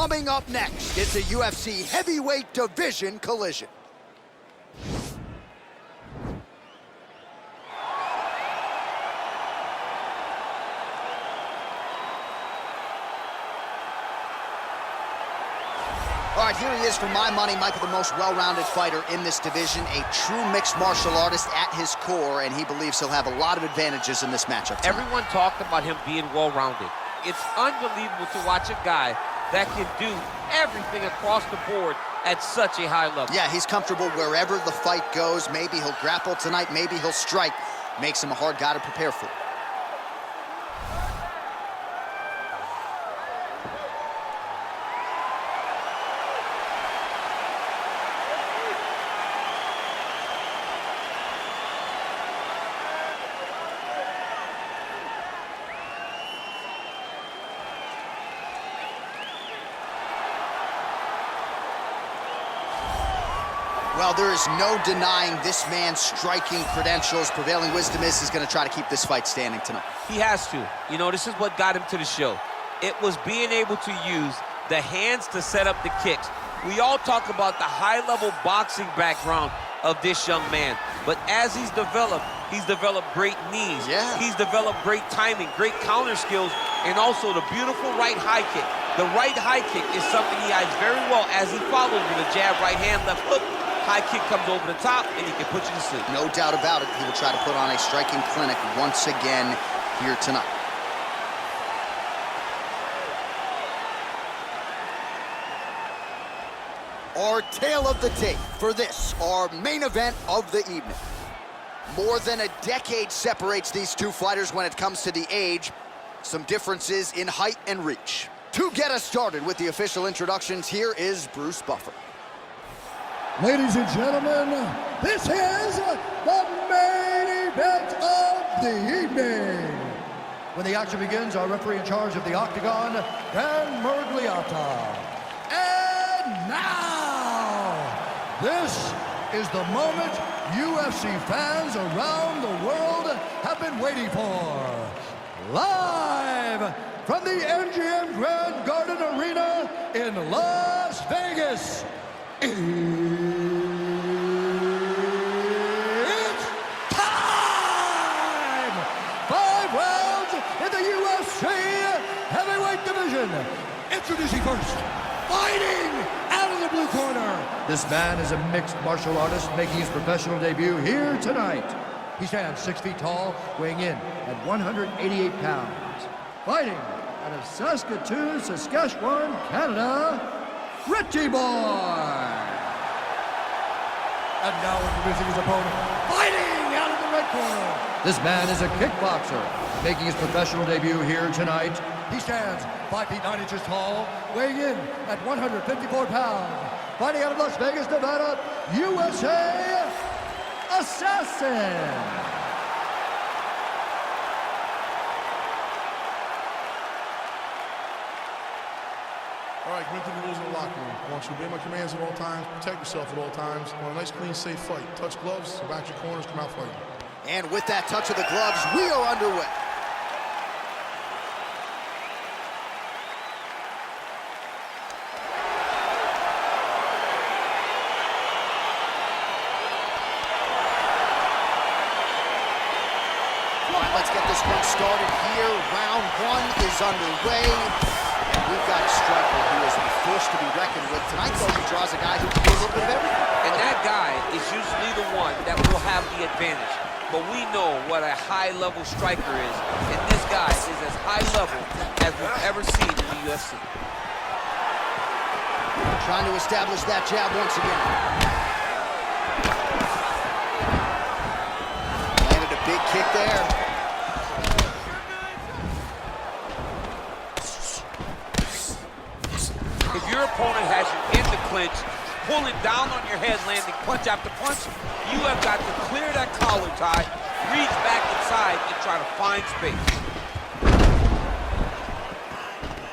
Coming up next, it's a UFC heavyweight division collision. All right, here he is, for my money, might be the most well-rounded fighter in this division, a true mixed martial artist at his core, and he believes he'll have a lot of advantages in this matchup tonight. Everyone talked about him being well-rounded. It's unbelievable to watch a guy that can do everything across the board at such a high level. Yeah, he's comfortable wherever the fight goes. Maybe he'll grapple tonight, maybe he'll strike. Makes him a hard guy to prepare for. Well, there is no denying this man's striking credentials. Prevailing wisdom is he's going to try to keep this fight standing tonight. He has to. You know, this is what got him to the show. It was being able to use the hands to set up the kicks. We all talk about the high-level boxing background of this young man. But as he's developed great knees. Yeah. He's developed great timing, great counter skills, and also the beautiful right high kick. The right high kick is something he hides very well as he follows with a jab, right hand, left hook. High kick comes over the top, and he can put you to sleep. No doubt about it. He will try to put on a striking clinic once again here tonight. Our tale of the tape for this, our main event of the evening. More than a decade separates these two fighters when it comes to the age. Some differences in height and reach. To get us started with the official introductions, here is Bruce Buffer. Ladies and gentlemen, this is the main event of the evening. When the action begins, our referee in charge of the Octagon, Dan Murgliata. And now, this is the moment UFC fans around the world have been waiting for. Live from the MGM Grand Garden Arena in Las Vegas. It's time! 5 rounds in the UFC heavyweight division. Introducing first, fighting out of the blue corner. This man is a mixed martial artist making his professional debut here tonight. He stands 6 feet tall, weighing in at 188 pounds. Fighting out of Saskatoon, Saskatchewan, Canada, Richie Boy. And now introducing his opponent, fighting out of the red corner. This man is a kickboxer, making his professional debut here tonight. He stands 5 feet 9 inches tall, weighing in at 154 pounds. Fighting out of Las Vegas, Nevada, USA, Assassin. All right, commit to the rules in the locker room. I want you to obey my commands at all times, protect yourself at all times. I want a nice, clean, safe fight. Touch gloves, back your corners, come out fighting. And with that touch of the gloves, we are underway. All right, let's get this one started here. Round 1 is underway. And we've got a striker who is a force to be reckoned with. Tonight, though, he draws a guy who can do a little bit of everything. And that guy is usually the one that will have the advantage. But we know what a high-level striker is, and this guy is as high-level as we've ever seen in the UFC. Trying to establish that jab once again. Landed a big kick there. If your opponent has you in the clinch, pulling down on your head, landing punch after punch, you have got to clear that collar tie, reach back inside, and try to find space.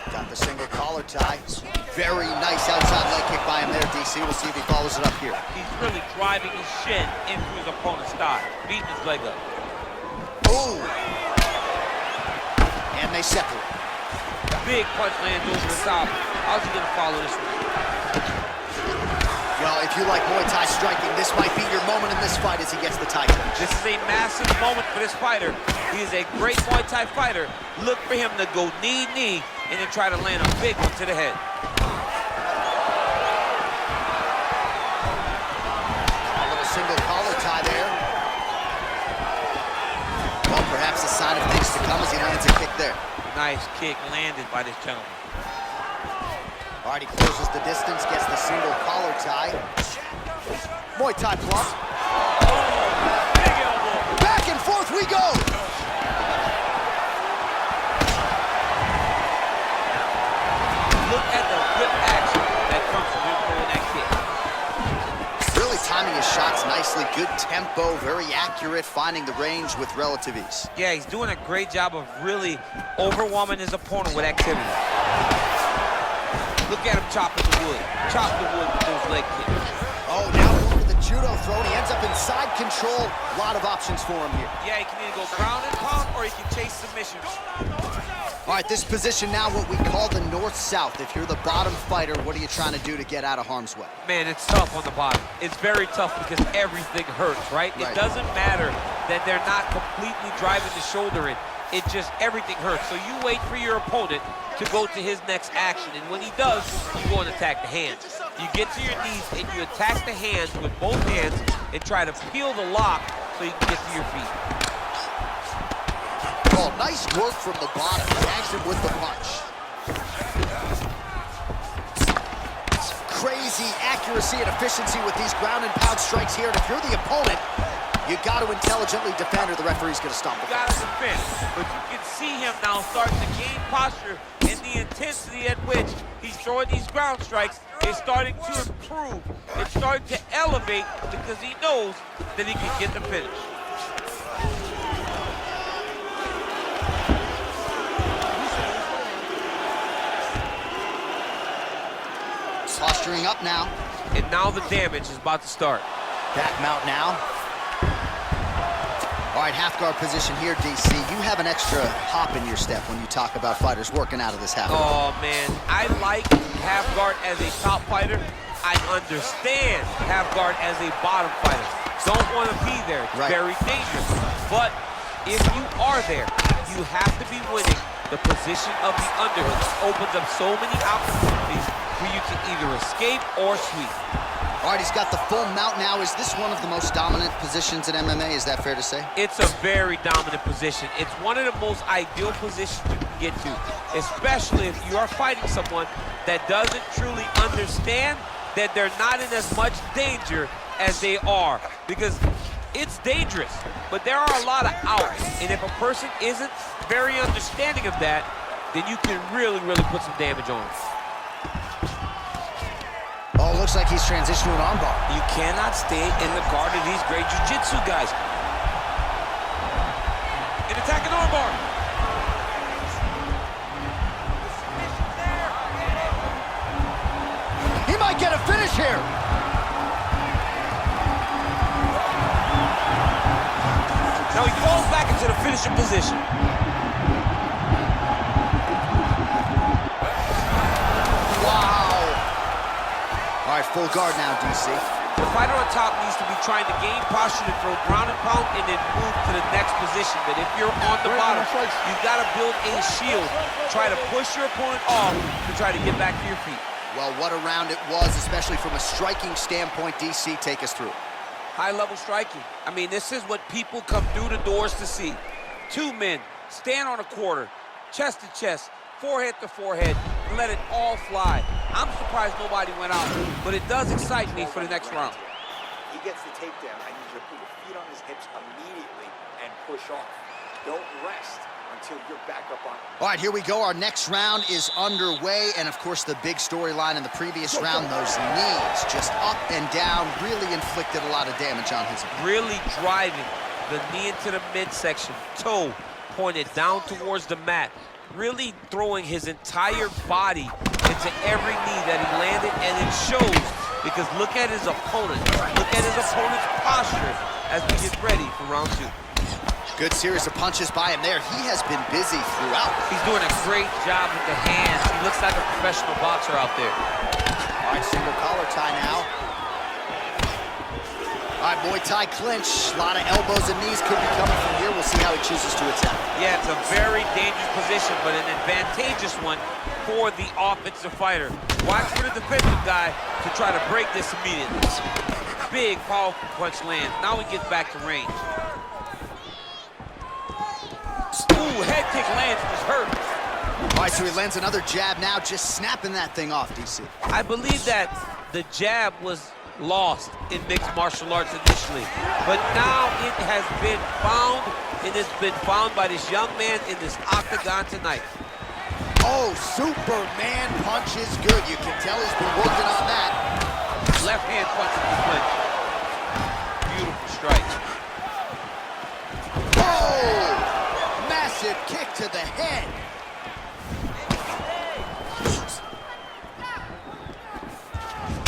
Got the single collar tie. Very nice outside leg kick by him there, DC. We'll see if he follows it up here. He's really driving his shin into his opponent's thigh, beating his leg up. Ooh. And they separate. Big punch lands over the top. How's he gonna follow this one? Well, if you like Muay Thai striking, this might be your moment in this fight as he gets the tie touch. This is a massive moment for this fighter. He is a great Muay Thai fighter. Look for him to go knee, and then try to land a big one to the head. A little single collar tie there. Well, perhaps a sign of things to come as he lands a kick there. Nice kick landed by this gentleman. All right, he closes the distance, gets the single collar tie. Muay Thai plus. Big elbow. Back and forth we go. Look at the whip action that comes from him throwing that kick. Really timing his shots nicely. Good tempo, very accurate, finding the range with relative ease. Yeah, he's doing a great job of really overwhelming his opponent with activity. Look at him chopping the wood. Chop the wood with those leg kicks. Oh, now over the judo throw, and he ends up in side control. A lot of options for him here. Yeah, he can either go ground and pound, or he can chase submissions. All right, this position now what we call the north-south. If you're the bottom fighter, what are you trying to do to get out of harm's way? Man, it's tough on the bottom. It's very tough because everything hurts, right? It doesn't matter that they're not completely driving the shoulder in. It just, everything hurts. So you wait for your opponent to go to his next action. And when he does, you go and attack the hands. You get to your knees and you attack the hands with both hands and try to peel the lock so you can get to your feet. Oh, nice work from the bottom. Tags him with the punch. Crazy accuracy and efficiency with these ground and pound strikes here. And if you're the opponent, you got to intelligently defend or the referee's going to stop it. You got to defend, but you can see him now starting to gain posture, and the intensity at which he's throwing these ground strikes is starting to improve. It's starting to elevate because he knows that he can get the finish. Posturing up now. And now the damage is about to start. Back mount now. All right, half guard position here, DC. You have an extra hop in your step when you talk about fighters working out of this half guard. Oh, man. I like half guard as a top fighter. I understand half guard as a bottom fighter. Don't want to be there. It's very dangerous. But if you are there, you have to be winning the position of the underhook. It opens up so many opportunities for you to either escape or sweep. All right, he's got the full mount now. Is this one of the most dominant positions in MMA? Is that fair to say? It's a very dominant position. It's one of the most ideal positions you can get to, especially if you are fighting someone that doesn't truly understand that they're not in as much danger as they are, because it's dangerous, but there are a lot of outs, and if a person isn't very understanding of that, then you can really, really put some damage on them. Oh, looks like he's transitioned to an armbar. You cannot stay in the guard of these great jiu-jitsu guys. An attacking armbar. He might get a finish here. Now he falls back into the finishing position. All right, full guard now, DC. The fighter on top needs to be trying to gain posture to throw ground and pound and then move to the next position. But if you're on the bottom, you've got to build a shield. Try to push your opponent off to try to get back to your feet. Well, what a round it was, especially from a striking standpoint. DC, take us through. High-level striking. I mean, this is what people come through the doors to see. Two men stand on a quarter, chest to chest, forehead to forehead, and let it all fly. I'm surprised nobody went out, but it does excite me for the next round. He gets the takedown. I need you to put your feet on his hips immediately and push off. Don't rest until you're back up on. All right, here we go. Our next round is underway, and of course, the big storyline in the previous round, those knees just up and down, really inflicted a lot of damage on his opponent. Really driving the knee into the midsection, toe pointed down towards the mat, really throwing his entire body into every knee that he landed, and it shows because look at his opponent. Look at his opponent's posture as we get ready for round two. Good series of punches by him there. He has been busy throughout. He's doing a great job with the hands. He looks like a professional boxer out there. All right, single collar tie now. All right, Muay Thai clinch. A lot of elbows and knees could be coming from here. We'll see how he chooses to attack. Yeah, it's a very dangerous position, but an advantageous one for the offensive fighter. Watch for the defensive guy to try to break this immediately. Big, powerful punch lands. Now he gets back to range. Ooh, head kick lands and is hurt. All right, so he lands another jab now, just snapping that thing off, DC. I believe that the jab was lost in mixed martial arts initially, but now it has been found. It has been found by this young man in this octagon tonight. Oh, Superman punch is good. You can tell he's been working on that. Left hand punch in the clinch. Beautiful strike. Oh! Massive kick to the head.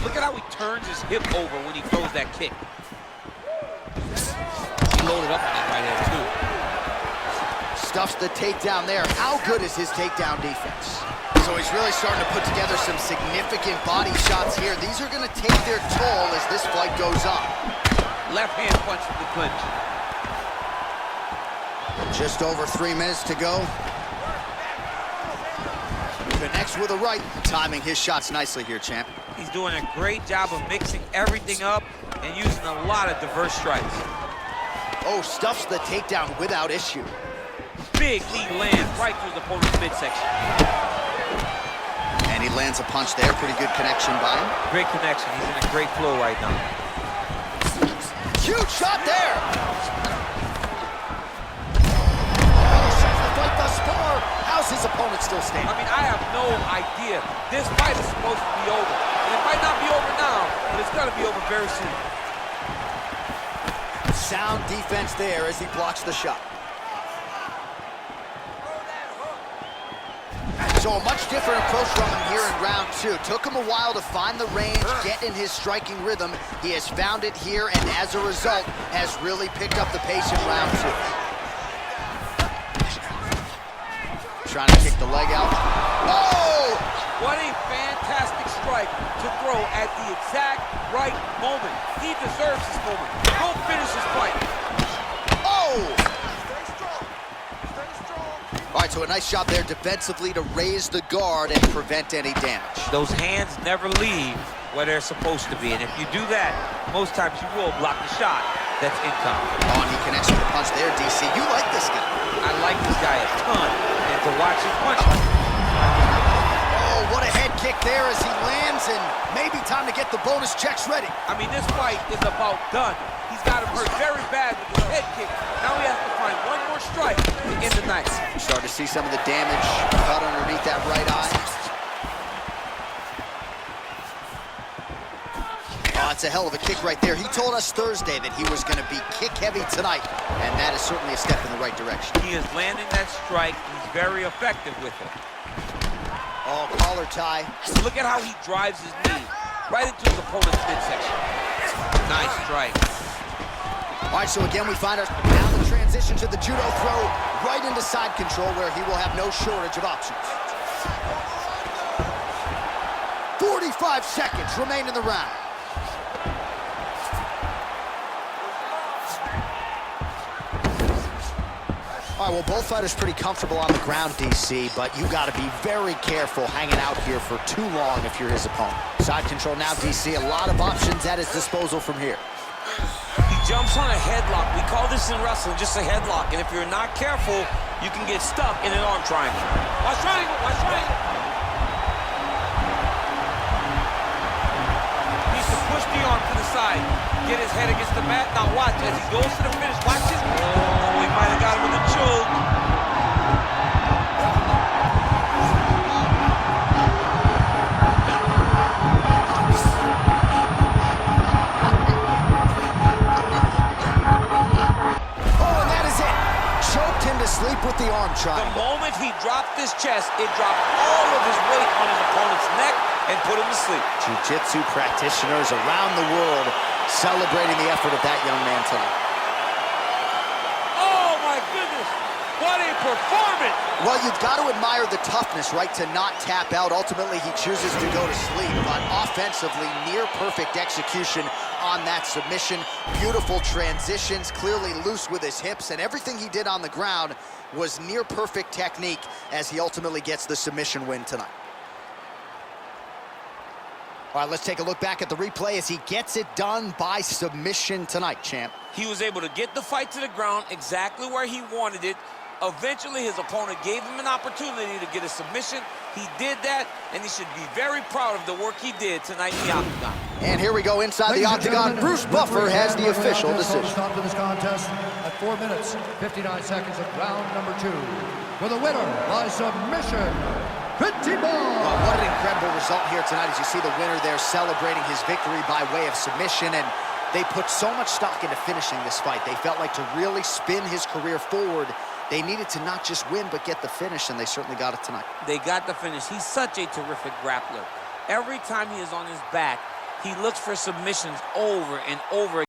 Look at how he turns his hip over when he throws that kick. He loaded up on that right hand, too. Stuffs the takedown there. How good is his takedown defense? So he's really starting to put together some significant body shots here. These are going to take their toll as this fight goes on. Left hand punch from the clinch. Just over 3 minutes to go. Connects with a right. Timing his shots nicely here, champ. He's doing a great job of mixing everything up and using a lot of diverse strikes. Oh, stuffs the takedown without issue. Big knee lands right through the opponent's midsection. And he lands a punch there. Pretty good connection by him. Great connection. He's in a great flow right now. Huge shot there. Oh, sends the fight thus far. How's his opponent still standing? I mean, I have no idea. This fight is supposed to be over. And it might not be over now, but it's going to be over very soon. Sound defense there as he blocks the shot. So a much different approach from him here in round two. Took him a while to find the range, get in his striking rhythm. He has found it here, and as a result, has really picked up the pace in round two. Trying to kick the leg out. Oh! What a fantastic strike to throw at the exact right moment. He deserves this moment. Go finish his fight. Oh! All right, so a nice job there defensively to raise the guard and prevent any damage. Those hands never leave where they're supposed to be, and if you do that, most times you will block the shot that's incoming. Oh, and he connects with a punch there, DC. You like this guy. I like this guy a ton, and to watch his punch. Oh, what a head kick there as he lands, and maybe time to get the bonus checks ready. I mean, this fight is about done. He's got him hurt very bad with his head kick. Now he has to find one more strike to end the night. We're starting to see some of the damage cut underneath that right eye. Oh, that's a hell of a kick right there. He told us Thursday that he was going to be kick-heavy tonight, and that is certainly a step in the right direction. He is landing that strike. He's very effective with it. Oh, collar tie. Look at how he drives his knee right into his opponent's midsection. Nice strike. All right, so again, we find ourselves now the transition to the judo throw right into side control where he will have no shortage of options. 45 seconds remain in the round. All right, well, both fighters pretty comfortable on the ground, DC, but you got to be very careful hanging out here for too long if you're his opponent. Side control now, DC, a lot of options at his disposal from here. He jumps on a headlock. We call this in wrestling just a headlock, and if you're not careful, you can get stuck in an arm triangle. Watch triangle, watch triangle. Needs to push the arm to the side, get his head against the mat. Now watch, as he goes to the finish, watch this. Oh, he might have got him with a choke. Sleep with the arm triangle. The moment he dropped his chest, it dropped all of his weight on his opponent's neck and put him to sleep. Jiu-jitsu practitioners around the world celebrating the effort of that young man tonight. Oh my performance. Well, you've got to admire the toughness, right, to not tap out. Ultimately, he chooses to go to sleep, but offensively, near-perfect execution on that submission. Beautiful transitions, clearly loose with his hips, and everything he did on the ground was near-perfect technique as he ultimately gets the submission win tonight. All right, let's take a look back at the replay as he gets it done by submission tonight, champ. He was able to get the fight to the ground exactly where he wanted it. Eventually, his opponent gave him an opportunity to get a submission. He did that, and he should be very proud of the work he did tonight in the octagon. And here we go inside the octagon. Bruce Buffer has the official decision. Stop to this contest at 4 minutes, 59 seconds of round number 2. For the winner by submission, pretty ball. Well, what an incredible result here tonight as you see the winner there celebrating his victory by way of submission. And they put so much stock into finishing this fight. They felt like to really spin his career forward, they needed to not just win, but get the finish, and they certainly got it tonight. They got the finish. He's such a terrific grappler. Every time he is on his back, he looks for submissions over and over again.